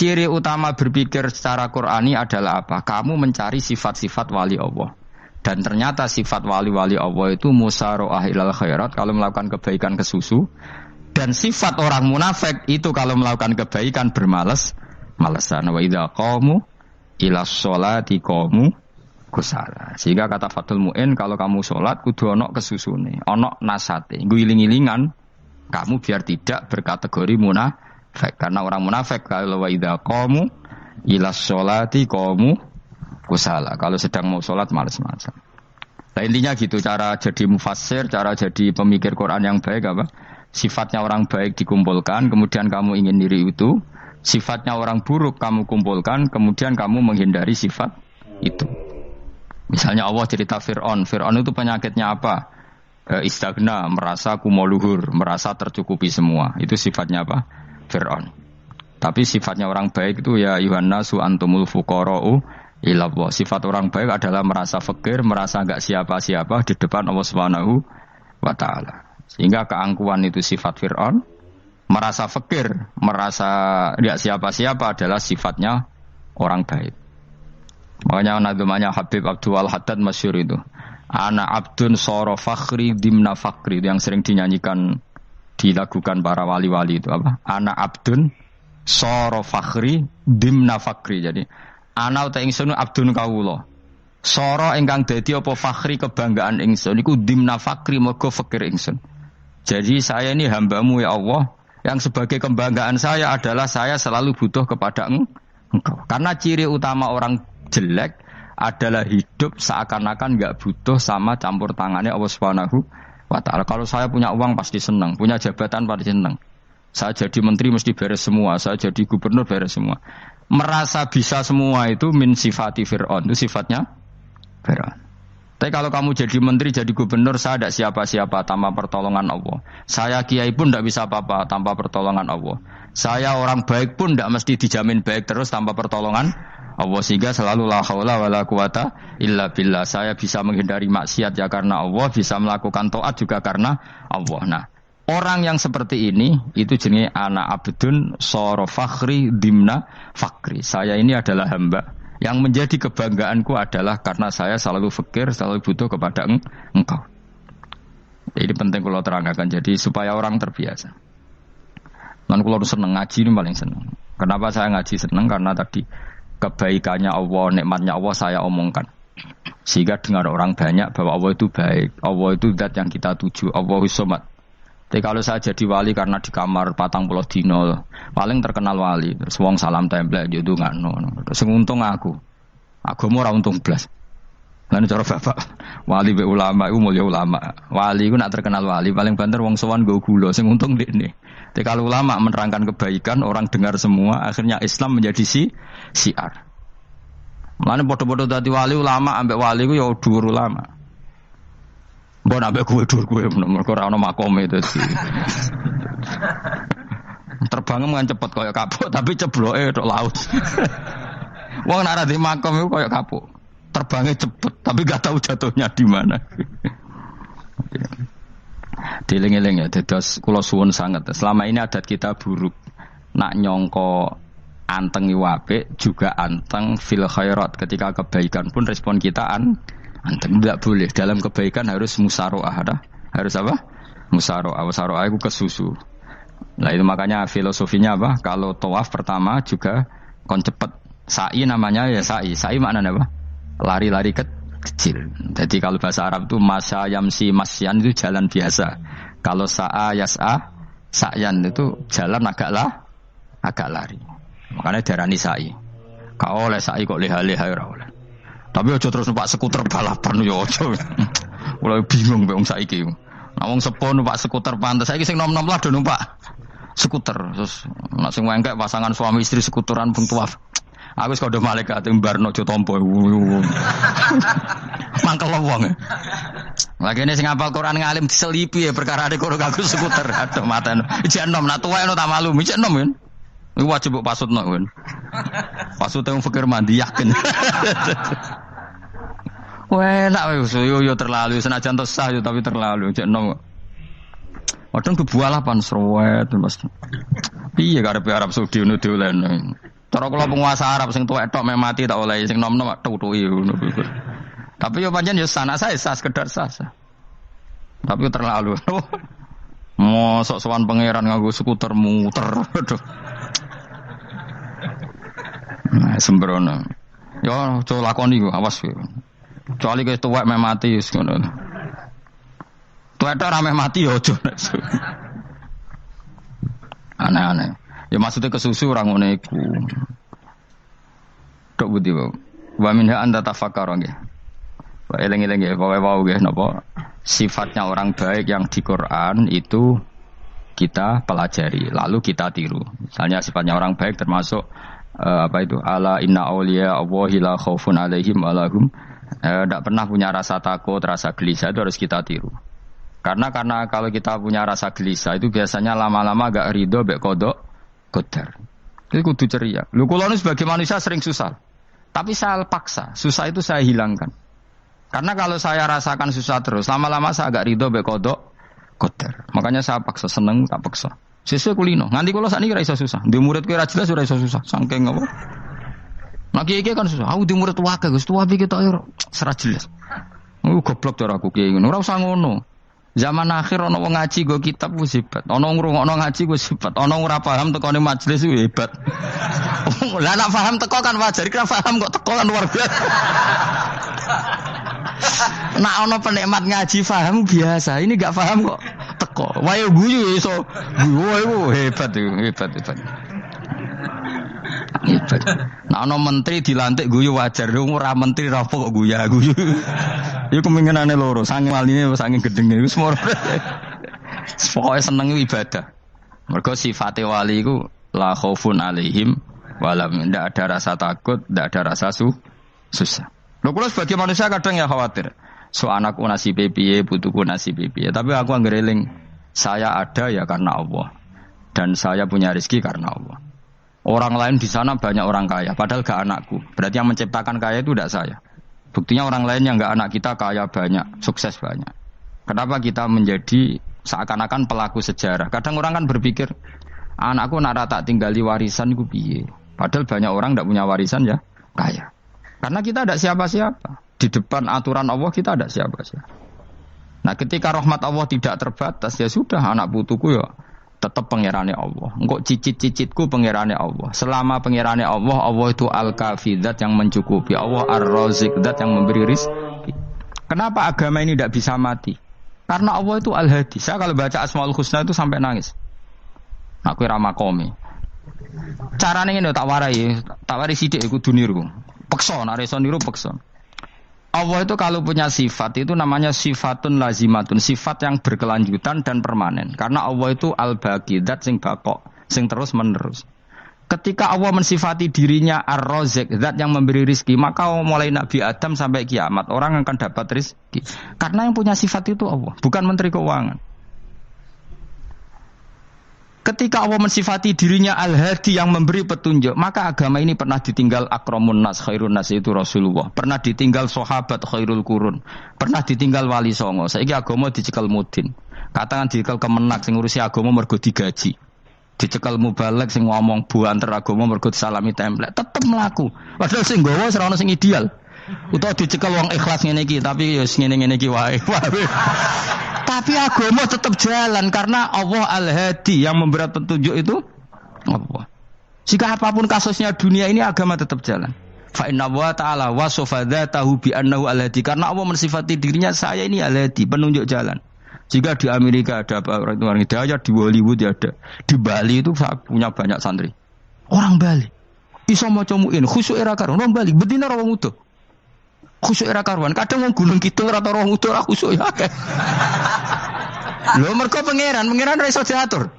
Ciri utama berpikir secara Qur'ani adalah apa? Kamu mencari sifat-sifat wali Allah. Dan ternyata sifat wali-wali Allah itu musara'ah ilal khairat, kalau melakukan kebaikan kesusu. Dan sifat orang munafik itu kalau melakukan kebaikan bermalas-malasan. Wa idza qamu ilas sholati qamu kusala. Sehingga kata Fathul Mu'in, kalau kamu sholat kudu ono kesusune, ono nasate. Guling-gilingan kamu biar tidak berkategori munafik. Karena orang munafik kalau wa idza qamu ilas sholati qamu kusala. Kalau sedang mau sholat malas-malasan. Nah, intinya gitu cara jadi mufassir, cara jadi pemikir Quran yang baik apa? Sifatnya orang baik dikumpulkan, kemudian kamu ingin diri itu. Sifatnya orang buruk kamu kumpulkan, kemudian kamu menghindari sifat itu. Misalnya Allah cerita Fir'aun. Fir'aun itu penyakitnya apa? Istagna, merasa kumoluhur, merasa tercukupi semua. Itu sifatnya apa? Fir'aun. Tapi sifatnya orang baik itu ya Yuhannasu antumul fuqara'u ila Allah. Sifat orang baik adalah merasa fakir, merasa enggak siapa-siapa di depan Allah Subhanahu wa taala. Sehingga keangkuhan itu sifat Fir'aun, merasa fakir, merasa enggak siapa-siapa adalah sifatnya orang baik. Makanya nadumanya Habib Abdul Haddad masyhur itu. Ana abdun soro fakhri dimna fakri, itu yang sering dinyanyikan dilakukan para wali-wali itu apa? Ana abdun soro fakhri dimna fakri. Jadi ana uta ingsun abdun kawula. Soro ingkang dadi apa fakhri kebanggaan ingsun iku dimna fakri mergo fakir ingsun. Jadi saya ini hamba-Mu ya Allah, yang sebagai kebanggaan saya adalah saya selalu butuh kepada Engkau. Karena ciri utama orang jelek adalah hidup seakan-akan enggak butuh sama campur tangannya Allah Subhanahu wa ta'ala. Kalau saya punya uang pasti senang, punya jabatan pasti senang. Saya jadi menteri mesti beres semua, saya jadi gubernur beres semua. Merasa bisa semua itu min sifati Fir'aun, itu sifatnya Fir'aun. Tapi kalau kamu jadi menteri, jadi gubernur, saya tidak siapa-siapa tanpa pertolongan Allah. Saya kiai pun tidak bisa apa-apa tanpa pertolongan Allah. Saya orang baik pun tidak mesti dijamin baik terus tanpa pertolongan Allah, sehingga selalu la haula wala quwata illa billah. Saya bisa menghindari maksiat ya karena Allah, bisa melakukan taat juga karena Allah. Nah, orang yang seperti ini itu jenenge ana abdun soro fakhri dimna fakri. Saya ini adalah hamba yang menjadi kebanggaanku adalah karena saya selalu fakir, selalu butuh kepada Engkau. Ini penting kalau terangkan, jadi supaya orang terbiasa. Dan kalau seneng ngaji ini paling seneng. Kenapa saya ngaji seneng? Karena tadi kebaikannya Allah, nikmatnya Allah saya omongkan. Sehingga dengar orang banyak bahwa Allah itu baik. Allah itu zat yang kita tuju. Allahus Somad. Tapi kalau saya jadi wali karena di kamar 40 dino, paling terkenal wali. Terus wong salam template itu nggak no. Terus untung aku mau untung belas. Lalu cara bapak wali be ulama itu mulia ulama. Wali itu nak terkenal wali paling banter wong sowan go gula. Sing untung dekne. Tapi kalau ulama menerangkan kebaikan, orang dengar semua, akhirnya Islam menjadi siar. Lalu bodoh-bodoh tadi wali ulama ambek wali itu ya dhuwur ulama. Mbok ambek gue mergo ora ono makome itu sih. Terbang kan cepet koyo kapuk tapi cebloke tok laut. Wong nek ora di makom iku koyo kapuk. Terbangnya cepet tapi gak tahu jatuhnya di mana. Dieling-eling ya, dados kula suwun sanget. Selama ini adat kita buruk. Nak nyongko anteng apik juga anteng fil khairat. Ketika kebaikan pun respon kita anteng, tidak boleh. Dalam kebaikan harus musaroah. Harus apa? Musaroah. Musaroah itu kesusu. Nah itu makanya filosofinya apa? Kalau tawaf pertama juga kon cepet. Sa'i namanya ya sa'i. Sa'i maknanya apa? Lari-lari kecil. Jadi kalau bahasa Arab itu masya yamsi masyan itu jalan biasa. Kalau sa'a yas'a sa'yan itu jalan agak lari. Makanya darani sa'i. Kau oleh sa'i kok leha-leha ora oleh. Tapi aja terus numpak skuter balapan yo aja. Mulai bingung mbek wong saiki. Nah wong sepo numpak skuter pantes saiki sing nom-nom lah do numpak skuter. Terus nek sing wengkek pasangan suami istri skuteran pun tuaf. Aku wis kodho malaikat mbarno aja tampa. Mangkel wong. Lagi ini sing hafal Quran ngalim diselipi ya perkara ade karo aku skuter. Aduh maten. Ijek nom nak tuwa ono tak malu. Ijek nom kan. Iku wajib mbok pasutno kan. Pasute wong fikir mandi yakin. Wah, nak yo terlalu senajan to sah yo tapi terlalu cek nom. Wadon kebualapan srowet Mas. Piye karepe Arab Saudi ngono dolen. Cara kula penguasa Arab sing tuwek tok mati tak oleh sing nom-nom tutuki ngono. Tapi yo pancen yo sana saya sekedar sah. Tapi terlalu. Mosok sowan pangeran nganggo skuter muter. Nah, sembrono. Yo coba lakoni yo awas yo. Kecuali ke tuwek mati wis ngono. Tuwek tok rame mati yo aja. Aneh-aneh. Ya maksudnya kesusu orang ngono iku. Tok budi wae. Wa minha anta tafakkara nggih. Wa eling-eling nggih pokoke wau nggih napa sifatnya orang baik yang di Quran itu kita pelajari lalu kita tiru. Misalnya sifatnya orang baik termasuk apa itu ala inna auliya Allahi la khaufun alaihim wa lahum tidak pernah punya rasa takut, rasa gelisah itu harus kita tiru. Karena kalau kita punya rasa gelisah itu biasanya lama-lama agak ridho mbek kodok Qadar. Itu kudu ceria. Lu kula nu sebagai manusia sering susah. Tapi saya paksa, susah itu saya hilangkan. Karena kalau saya rasakan susah terus, lama-lama saya agak ridho mbek kodok Qadar. Makanya saya paksa, seneng tak paksa. Sesuai kulino. Nganti kula sakniki ora iso susah. Di murid kowe ora jelas ora iso susah. Saking apa? Nah kiai kan susah. Aku di murid wae Gus, tuwa iki tok ora serat jelas. Goblok cara aku kiai ngono. Ora usah ngono. Zaman akhir ana wong ngaji go kitab wis hebat. Ana ngrungokno ngaji wis hebat. Ana ora paham tekone majelis wis hebat. Lah nek paham teko kan wajar, kira paham kok teko kan luar biasa. Nek ana penikmat ngaji paham biasa, ini enggak paham kok teko. Wae guyu iso. Guyu hebat. Hebat. Nek ana menteri dilantik guyu wajar, ora menteri rapo kok guyu. Iku kemungkinane loro, saking waline saking gedenge iku semua. Pokoke seneng ibadah. Mergo sifate wali iku la khaufun alaihim walam ndak ada rasa takut, ndak ada rasa susah. Lho kula sebagai manusia kadang ya khawatir. So anakku nasibe piye, putuku nasibe piye. Tapi aku anggereling saya ada ya karena Allah. Dan saya punya rezeki karena Allah. Orang lain di sana banyak orang kaya, padahal gak anakku. Berarti yang menciptakan kaya itu tidak saya. Buktinya orang lain yang gak anak kita kaya banyak, sukses banyak. Kenapa kita menjadi seakan-akan pelaku sejarah? Kadang orang kan berpikir, anakku nak tak tinggali warisan ku piye. Padahal banyak orang tidak punya warisan ya kaya. Karena kita ada siapa-siapa. Di depan aturan Allah kita ada siapa-siapa. Nah ketika rahmat Allah tidak terbatas, ya sudah anak putuku ya tetap pengirane Allah. Engkau cicit-cicitku pengirane Allah. Selama pengirane Allah, Allah itu al-kafi, zat yang mencukupi. Allah ar-razik, zat yang memberi rizki. Kenapa agama ini tidak bisa mati? Karena Allah itu al-hadi. Saya kalau baca Asmaul Husna itu sampai nangis. Aku ramakomi. Caranya ini tak warai sidik kudu niru. Peksa, nareso niru peksa. Allah itu kalau punya sifat itu namanya sifatun lazimatun, sifat yang berkelanjutan dan permanen. Karena Allah itu al-baqi, zat sing bakok, sing terus menerus. Ketika Allah mensifati dirinya ar-razik, zat yang memberi rizki, maka mulai Nabi Adam sampai kiamat orang akan dapat rizki. Karena yang punya sifat itu Allah, bukan menteri keuangan. Ketika Allah mensifati dirinya al-hadi yang memberi petunjuk, maka agama ini pernah ditinggal akramun nas, khairun nas itu Rasulullah. Pernah ditinggal sahabat khairul qurun. Pernah ditinggal wali songo. Saiki agama dicekel mudin. Katakan dicekel kemenak sing ngurusi agama mergo digaji. Dicekel mubalek sing ngomong buanter agama mergo disalami template. Tetep mlaku. Padahal sing nggawa ora ono sing ideal. Utawa dicekel wong ikhlas ngene iki, tapi ya ngene-ngene iki wae. Tapi agama tetap jalan karena Allah al-hadi yang memberi petunjuk itu Allah. Jika apapun kasusnya dunia ini agama tetap jalan. Fa inna wa ta'ala wasafa dzatahu bi annahu al-hadi, karena Allah mensifati dirinya saya ini al-hadi, penunjuk jalan. Jika di Amerika ada orang hidayah, di Hollywood ada, di Bali itu saya punya banyak santri. Orang Bali iso maca muin khusyuk era karo orang Bali bedina wong utuh. Khusyuk era karuan, kadang wong Gunung Kidul rata roh utuh ora khusyuk ya akeh. Lho mergo pangeran ora iso diatur.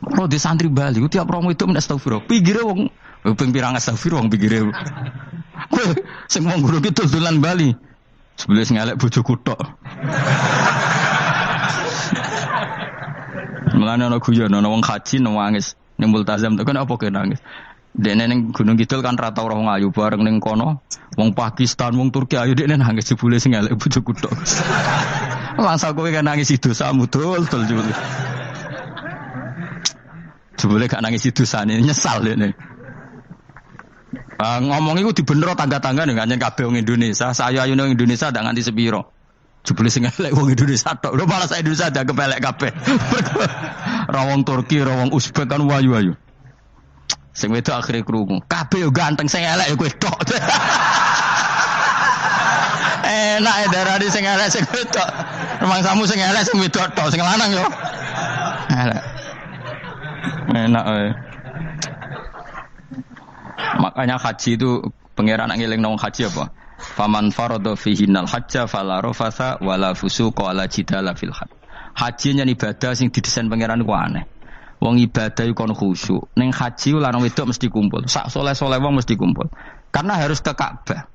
Roh di santri Bali ku tiap romo itu astagfirullah. Pinggire wong ping pirang astagfirullah wong pinggire. Sing wong Gunung Kidul dolan Bali. Sebelah ngelek bojoku tok. Mulane ana guyon ana wong haji nangis ning multazam tok kan apa ke nangis. Dene ning Gunung Kidul kan rata ora wong ayu bareng ning kono, wong Pakistan, wong Turki ayu dekne nangis jebule sing elek bojoku tok. Langsung kowe kan nangis dosamu dul jebule. Jebule gak nangis dosane, nyesal dene. Ngomong iku dibenero tangga-tangga ning kanjen kabeh wong Indonesia. Saya ayune wong Indonesia ndak nganti sepiro. Jebule sing elek wong Indonesia tok. Lho malah sak Indonesia ndak kepelek kabeh. Ra wong Turki, ra wong Uzbek kan wayu-wayu. Sing wedok akhire krungu. Kabeh yo ganteng, sing elek yo kowe tok. Enak darani sing elek sing wedok. Rumangsamu sing elek sing wedok tok, sing lanang yo. Elek. Enak Makanya haji itu pangeran ngeling nang haji apa? Faman farada fihinnal hajja fala rafasa wala fusuqa wala jidala fil hajj. Haji nya ibadah sing didesain pangeran ku aneh. Wong ibadah iku kon khusyuk. Ning haji lanang wedok mesti kumpul. Sak soleh-soleh wong mesti kumpul. Karena harus ke Ka'bah.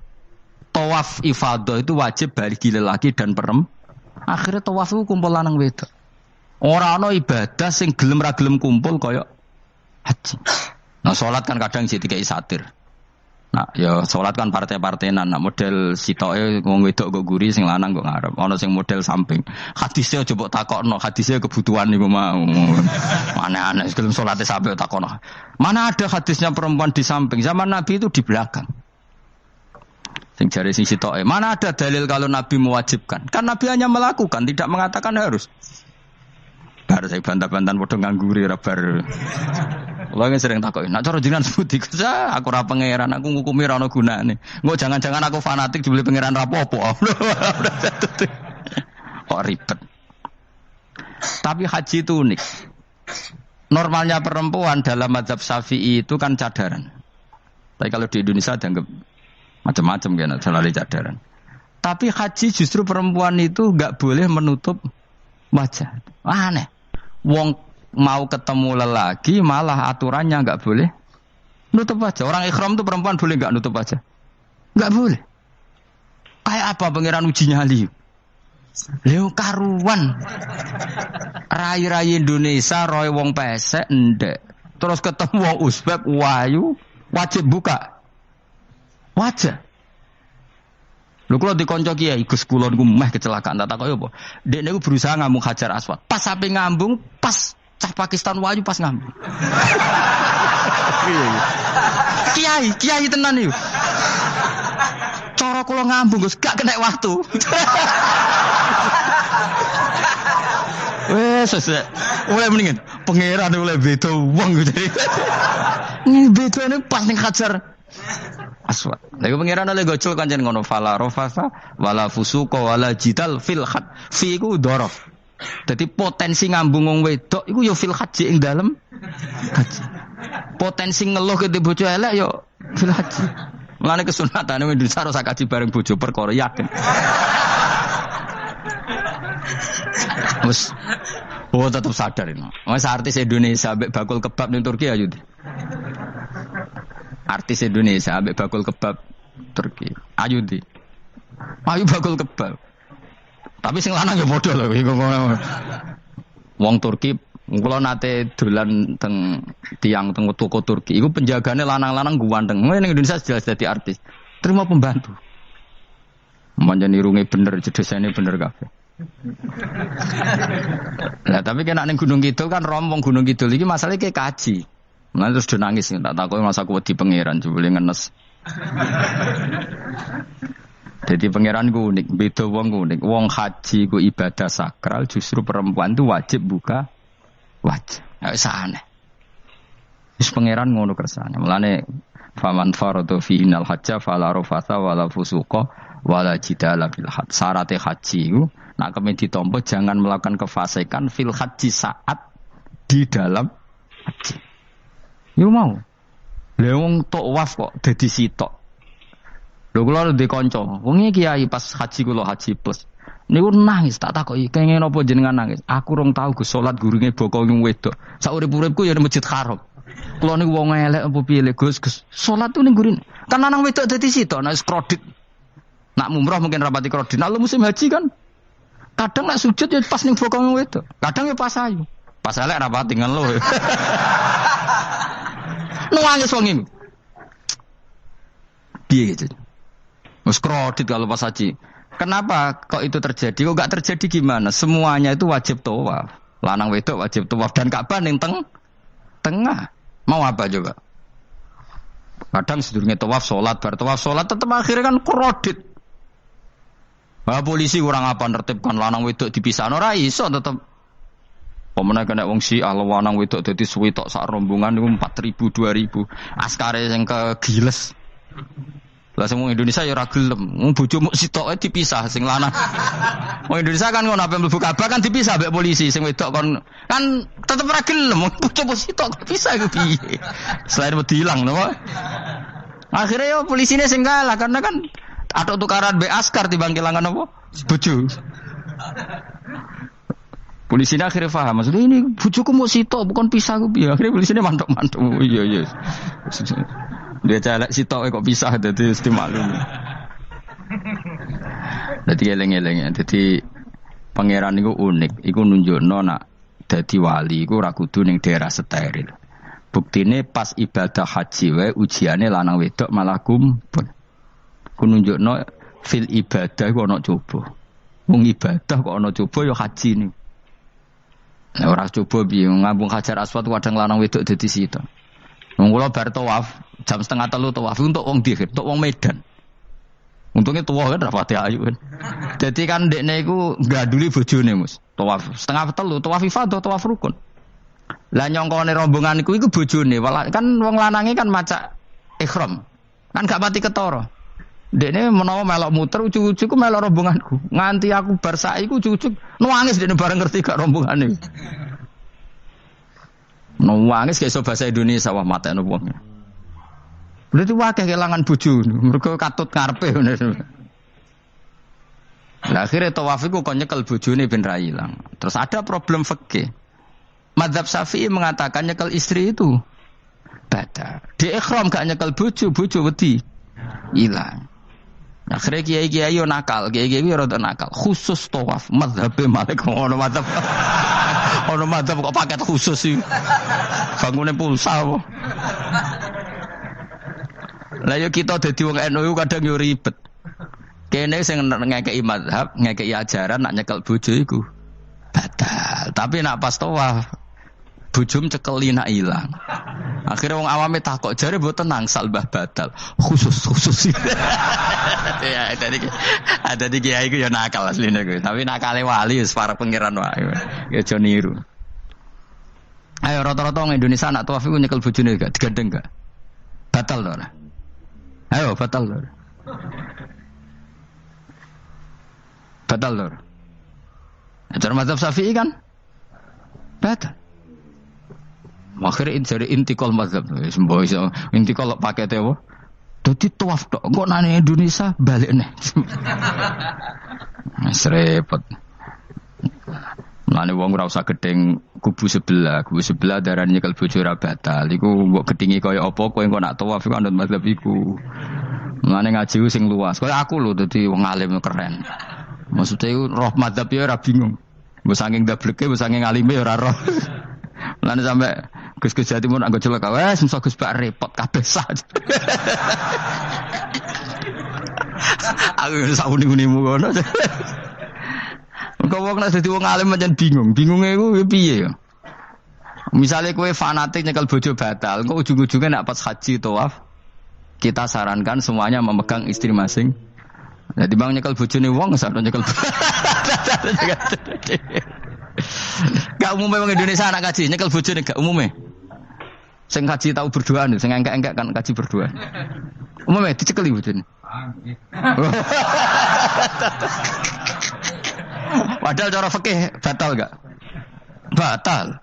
Tawaf ifadah itu wajib bagi lelaki dan perempuan. Akhirnya tawaf itu kumpul lanang wedok. Ora ana ibadah sing gelem ra gelem kumpul kaya haji. Nah sholat kan kadang jadi kayak satir. Nah ya sholat kan partai-partainan. Nah model sitoke wong wedok kok guri sing lanang kok ngarep. Ana sing model samping. Hadisnya coba takokno, hadisnya kebutuhan niku mau. Aneh-aneh sebelum sholatnya sampai takokno. Mana ada hadisnya perempuan di samping? Zaman Nabi itu di belakang. Sing jare sing sitoke. Mana ada dalil kalau Nabi mewajibkan? Kan Nabi hanya melakukan, tidak mengatakan harus. Bar saya bantah-bantahan padha ngangguri ra bar. Kula sering takoki, nek cara jenengan sebuti kerja, aku ora pangeran, aku ngukumi ra ono gunane. Engko jangan-jangan aku fanatik dibeli pangeran ra apa-apa. Kok ribet. Tapi haji itu unik. Normalnya perempuan dalam mazhab Syafi'i itu kan cadaran. Tapi kalau di Indonesia dianggap macam-macam kan, selalu cadaran. Tapi haji justru perempuan itu enggak boleh menutup wajah. Aneh. Wong mau ketemu lelaki malah aturannya enggak boleh nutup wajah. Orang ikhram itu perempuan boleh enggak nutup wajah? Enggak boleh. Kayak apa pangeran uji nyali? Leo karuan. Rai-rai Indonesia roy wong pesek ndek. Terus ketemu wong Uzbek wayu wajib buka wajah. Lho kula dikonco kiai Gus kula niku meh kecelakaan tak takoki apa. Dek niku berusaha ngambung Hajar Aswad. Pas sampe ngambung, pas cah Pakistan wayu pas ngambung. Kiai tenan niku. Cara kula ngambung Gus gak kena waktu. Wes oleh mendingan pangeran oleh beda wong gitu. Ini bedane pas ning Hajar Aswad. Lha pangeran oleh gocol kancen ngono fala rafasa wala fusuqa wala jidal fil had. Fi iku dhorof. Dadi potensi ngambung wong wedok iku ya fil haji ing dalem haji. Potensi ngeluh ke bojo elek ya fil haji. Mulane kesunatane Indonesia ora kaji bareng bojo perkara yakin. Wes tetap sadar ini. Wes artis Indonesia ambek bakul kebab ning Turki ayo. Artis Indonesia ambek bakul kebab Turki. Ayo di. Ayo bakul kebab. Tapi sing lanang ya padha lho iku. Wong Turki kula nate dolan teng tiang teng toko Turki. Iku penjagane lanang-lanang guwandeng. Ning Indonesia jelas dadi artis. Terima pembantu. Manjane irunge bener, jedesane bener kabeh. Nah, tapi kena ning Gunung Kidul kan rombong Gunung Kidul iki masalahnya kayak kaji. Nah terus dia nangis tak takoki masa aku wedi pangeran jebule ngenes. Jadi pangeran ku unik, beda wong ku unik. Wong haji ku ibadah sakral, justru perempuan itu wajib buka wajah. Enggak aneh. Wis pangeran ngono kersane. Mulane faman faradu fihinal hajja fala rafasa wala fusuqa wala jidala fil hajj. Syarat haji ku nak kemen ditampa jangan melakukan kefasikan fil haji saat di dalam haji. Yo mau. Lha wong tok waf kok dadi sitok. Lho kula ndek kanca, wong iki kiai pas haji kula haji plus. Niku nangis tak takoki, kenging napa jenengan nangis? Aku rong tau Gus salat gurunge boko wong wedok. Sak urip-uripku ya Masjid Haram. Kula niku wong elek apa piye le Gus? Salat tu ning gurine. Kan lanang wedok dadi sitok nek kredit. Nak umrah mungkin rapati kredit. Nek musim haji kan kadang nak sujud ya pas ning boko wong wedok. Kadang ya pas ayu. Pas elek rapati ngelo. Nangis wong iki. Piye gitu? Mus kredit kalau pas haji. Kenapa kok itu terjadi? Kok enggak terjadi gimana? Semuanya itu wajib tawaf. Lanang wedok wajib tawaf dan Ka'bah ning teng tengah. Mau apa coba? Kadang sedurunge tawaf salat, bar tawaf salat tetep akhirnya kan kredit. Polisi kurang apa nertibkan lanang wedok dipisahno ora iso tetep. Pemene kena wong Syiah lanang wedok dadi suwi tok sak rombongan niku 4.000 2.000. Askare sing kegiles. Lah sing wong Indonesia ya ora gelem. Wong bojomu sitoke dipisah sing lanang. Wong Indonesia kan ngono ape mlebu Ka'bah kan dipisah mbek polisi sing wedok kon kan tetep ora gelem. Wong bojomu sitok dipisah iku piye? Selain wedi ilang napa? Akhirnya ya polisine sing kalah karena kan atau tukaran be askar timbang kelangan apa? Bojo. Polisinya akhirnya paham maksudnya ini bojoku mau sitok bukan pisah ku piye. Akhirnya polisinya mantuk-mantuk. Iya. Dia celek sitok kok pisah dadi mesti maklum. Dadi eleng-eleng. Dadi pangeran iku unik, iku nunjukno nak dadi wali iku ora kudu ning daerah steril. Buktine pas ibadah haji wae ujiane lanang wedok malah kumpul. Ku nunjukno fil ibadah kok ana coba. Wong ibadah kok ana coba ya haji ni. Nek ora coba piye ngambung Hajar Aswad kadang lanang wedok dadi sitok. Wong kula bar tawaf jam 2:30 tawaf untuk wong dihir, untuk wong Medan. Untungnya tua kan rapati ayu kan. Jadi kan dekne iku ngganduli bojone Mus. Tawaf 2:30 tawaf ifadah tawaf rukun. Lah nyongkone rombongan iku bojone, kan wong lanange kan macak ihram. Kan gak pati ketara. Dekne menawa melok muter ujug-ujug ku melok rombonganku. Nganti aku bar saiki ujug-ujug nangis dekne bareng ngerti gak rombongane. Nangis gak iso bahasa Indonesia wah matene wong. Berarti wakeh kelangan bojo mergo katut karepe ngono. Lah akhire tawaf iku kon nyekel bojone ben ra ilang. Terus ada problem fikih. Madzhab Syafi'i mengatakan nyekel istri itu batal. Di ihram gak nyekel bojo wedi ilang. Akhirnya kiai-kiai yo nakal, kiai-kiai yo rada nakal. Khusus tawaf madzhab Malik ono madzhab. Ono madzhab kok paket khusus sih. Bangune pulsa apa. Lah yo kita dadi wong NU kadang yo ribet. Kene sing ngekeki madzhab, ngekeki ajaran nak nyekel bojo iku batal. Tapi nak pas tawaf bojom cekeli nak ilang. Akhirnya wong awame takok jare mboten nangsal mbah batal. Khusus. Ya ada di kiai iku ya nakal asline kuwi. Tapi nakale wali wis para pangeran wae. Ya aja niru. Ayo rata-rata wong Indonesia nak tawaf iku nyekel bojone gak digandeng gak? Batal to ora? Ayo batal to. Batal to. Ajar mazhab Syafi'i kan? Batal. Akhirnya dari intikal mazhab, semboh iso intikal pakete apa? Dadi tawaf tok, kok nang Indonesia balik nih. Repot. Mulane wong ora usah gedeng kubu sebelah darane nyekel bojo ora batal. Iku mbok gedhingi kaya apa kowe engko nak tawaf iku anut mazhab iku. Mulane ngaji sing luas. Kaya aku lho dadi wong alim keren. Maksudnya iku roh mazhab ya ora bingung. Mbok saking dableke, mbok saking alime ya ora roh. Mulane sampe Gus-gus Jawa Timur anggo celaka wes mesti Gus Pak repot kabeh sah. Aku sak uni-unimu ngono. Engko wong nek dadi wong alim pancen bingung. Bingunge iku piye ya? Misale kowe fanatik nyekel bojo batal, engko ujung-ujunge nek pas haji tawaf kita sarankan semuanya memegang istri masing. Jadi bang nyekel bojone wong sak nyekel. Gak umumnya orang Indonesia anak kaji nyekel bojone gak umumnya. Sing kaji tahu berduaan, sing engkek-engkek kan kaji berduaan. Umumnya dicekeli bojone. Padahal cara fikih batal gak? Batal.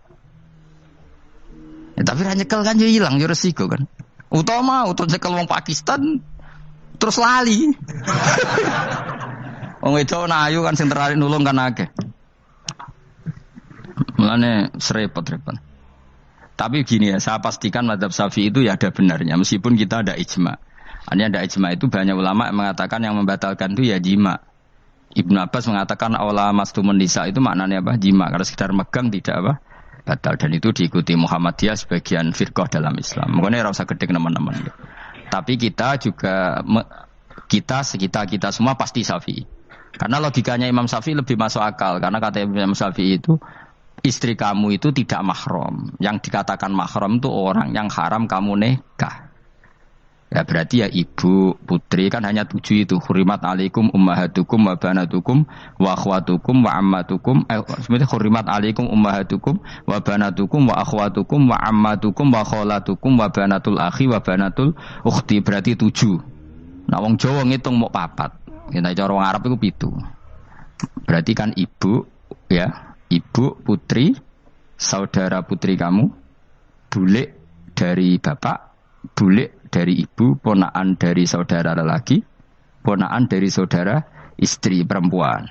Ya, tapi ra nyekel kan yo ilang yo resiko kan. Utama nyekel wong Pakistan terus lali. Wong wedok ayu kan sing tertarik nulung kan akeh. Mulane serepot-repot. Tapi gini ya, saya pastikan mazhab Syafi'i itu ya ada benarnya meskipun kita ada ijma. Hanya ada ijma itu banyak ulama yang mengatakan yang membatalkan itu ya jima. Ibnu Abbas mengatakan awla mastumun nisa itu maknanya apa? Jima. Kalau sekedar megang tidak apa? Batal, dan itu diikuti Muhammadiyah sebagian firqah dalam Islam. Makanya ora usah gedhe teman-teman. Tapi kita juga kita semua pasti Syafi'i. Karena logikanya Imam Syafi'i lebih masuk akal karena kata Imam Syafi'i itu istri kamu itu tidak mahram. Yang dikatakan mahram itu orang yang haram kamu nikah. Ya berarti ya ibu, putri kan hanya 7 itu. Hurimat alaikum ummahatukum wa banatukum wa akhwatukum wa ammatukum. Sebenarnya hurimat alaikum ummahatukum wa banatukum wa akhwatukum wa ammatukum wa kholatukum wa banatul akhi wa banatul ukhti. Berarti 7. Nah wong Jawa ngitung mau 4. Kita cara wong Arab itu 7. Berarti kan ibu, ya, ibu, putri, saudara putri kamu, bule dari bapak, bule dari ibu, ponaan dari saudara lelaki, ponaan dari saudara istri perempuan.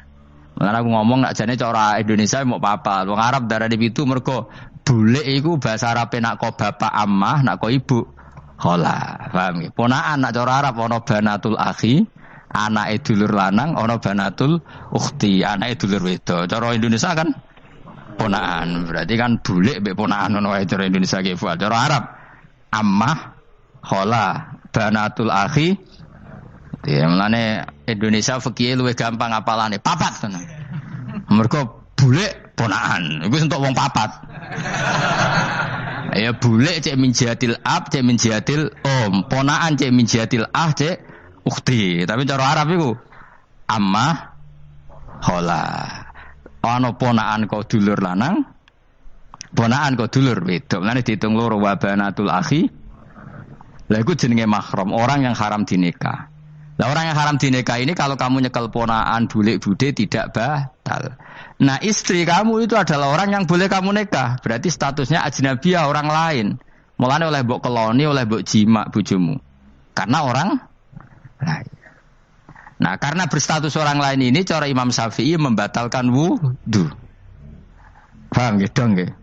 Karena aku ngomong nak jane cara Indonesia mau apa? Wong Arab darah di itu mergo bule iku bahasa Arab nak ko bapak ammah, nak ko ibu khola. Paham ya? Ponaan nak cara Arab ana banatul akhi, anake dulur lanang, ana banatul ukhti, anake dulur wedok. Cara Indonesia kan ponaan. Berarti kan bule mbek ponaan ngono wae cara Indonesia ki. Cara Arab ammah khola, banatul akhi. Ya mulane Indonesia fikih luwih gampang apalane papat tenan. Mergo bule ponaan. Iku entuk wong papat. Ya bule cek min jihatil ab, cek min jihatil om, ponaan cek min jihatil ah, cek ukhti. Tapi cara Arab iku ammah khola. Ana ponaan kok dulur lanang, ponaan kok dulur wedok. Mulane diitung loro wa banatul akhi. Lah itu jenenge mahram, orang yang haram dinikah. Lah orang yang haram dinikah ini kalau kamu nyekel ponaan, bulik bude tidak batal. Nah istri kamu itu adalah orang yang boleh kamu nikah. Berarti statusnya ajnabiyah, orang lain. Mulane oleh mbok keloni, oleh mbok jima bojomu. Karena orang lain. Nah karena berstatus orang lain ini cara Imam Syafi'i membatalkan wudu. Paham gitu nggih?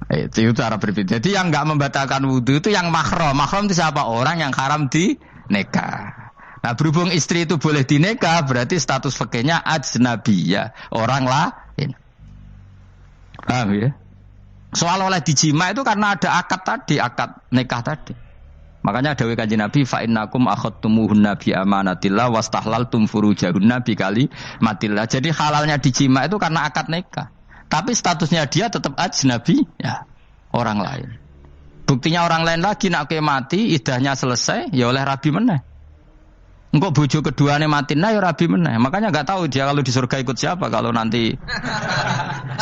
Itu cara berbeda. Jadi yang enggak membatalkan wudu itu yang mahram. Mahram itu siapa? Orang yang haram dinikah. Nah berhubung istri itu boleh dinikah, berarti status fikihnya ajnabiyah, orang lain. Paham ya? Soal oleh dijima itu karena ada akad tadi, akad nikah tadi. Makanya dawuh Kanjeng Nabi fa innakum akhadtumuhunna bi amanatillah wastahlaltum furujahunna bi kalimatillah. Jadi halalnya dijima itu karena akad nikah. Tapi statusnya dia tetap ajnabi, ya, orang lain. Buktinya orang lain lagi nak mati, idahnya selesai, ya oleh rabi meneh. Engkau bojo keduanya mati, nah ya rabi meneh. Makanya nggak tahu dia kalau di surga ikut siapa kalau nanti.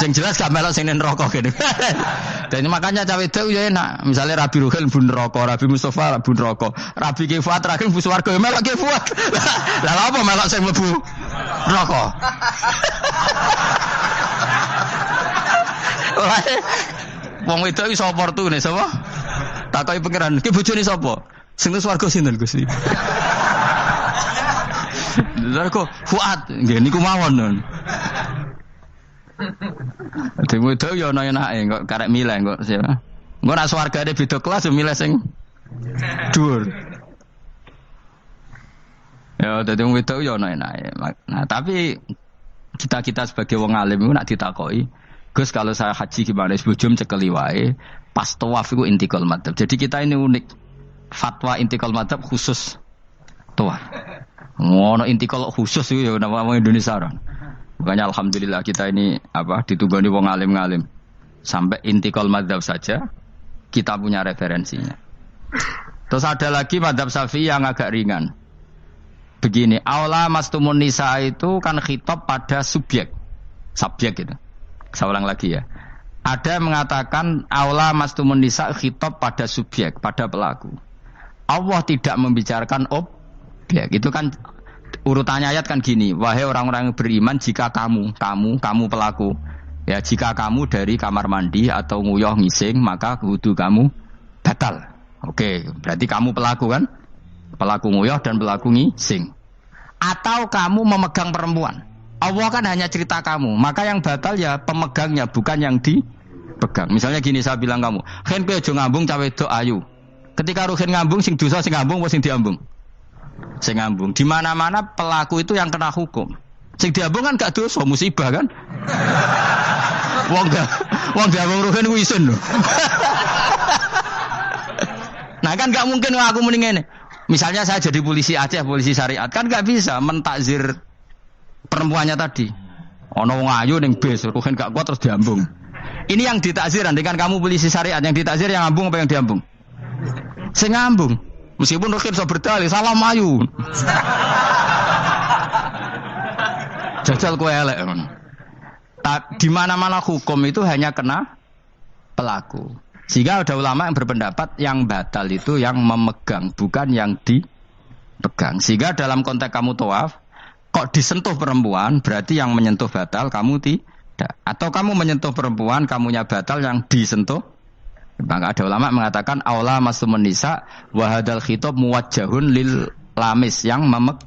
Yang jelas gak melok sing neraka gitu. Dan makanya cawe itu ya enak. Misalnya Rabi Ruhil bun neraka, Rabi Mustafa bun neraka, Rabi Kifuat terakhir bun swarga ya melok Kifuat. Lah apa melok sing mlebu neraka? Wong wedok iso oportune sapa? Takoki pangeran, ki bojone sapa? Sing swarga sinten Gusti? Lha kok Fuad, nggih niku mawon. Dhewe wedok yo ana enake kok karek milih kok siapa? Engko nek swargane beda kelas yo milih sing dhuwur. Ya dadi wong wedok yo ana enake. Nah, tapi kita sebagai wong alim iku nak ditakoki Gus kalau saya haji gimana? Sebujum cekeli wae. Pas tawaf itu intikal madhab. Jadi kita ini unik. Fatwa intikal madhab khusus tawaf. Ngono intikal khusus itu ya nama orang Indonesia orang. Makanya alhamdulillah kita ini ditunggoni wong alim-alim. Sampai intikal madhab saja kita punya referensinya. Terus ada lagi madhab Syafi'i yang agak ringan. Begini, aula mastumun nisa itu kan khitab pada subjek gitu. Saya ulang lagi ya. Ada yang mengatakan aula mastumun nisa khitab pada subjek, pada pelaku. Allah tidak membicarakan objek. Itu kan urutannya ayat kan gini. Wahai orang-orang yang beriman, jika kamu pelaku. Ya, jika kamu dari kamar mandi atau nguyuh ngising, maka wudu kamu batal. Oke, berarti kamu pelaku kan? Pelaku nguyuh dan pelaku ngising. Atau kamu memegang perempuan. Allah kan hanya cerita kamu, maka yang batal ya pemegangnya, bukan yang dipegang. Misalnya gini, saya bilang kamu, "Ken kowe aja ngambung cawe wedok ayu." Ketika ruhin ngambung, sing dosa sing ngambung apa sing diambung? Sing ngambung. Di mana-mana pelaku itu yang kena hukum. Sing diambung kan gak dosa, musibah kan? Wong diambung ruhin ku isin lho. Nah kan gak mungkin aku muni ngene. Misalnya saya jadi polisi Aceh, polisi syariat, kan gak bisa mentakzir perempuannya tadi. Ono wong ayu ning bis, ruhen gak kuat terus diambung. Ini yang ditakzir, dengan kamu polisi syariat yang ditakzir yang ngambung apa yang diambung? Sing ngambung. Meskipun ruhen iso berdalih salam ayu. Jajal kowe elek. Di mana-mana hukum itu hanya kena pelaku. Sehingga ada ulama yang berpendapat yang batal itu yang memegang, bukan yang dipegang. Sehingga dalam konteks kamu tawaf, kok disentuh perempuan, berarti yang menyentuh batal, kamu tidak. Atau kamu menyentuh perempuan, kamunya batal, yang disentuh. Maka ada ulama mengatakan, aula masumun nisa, wahadal khitab muwajjahun lil lamis, yang memegang.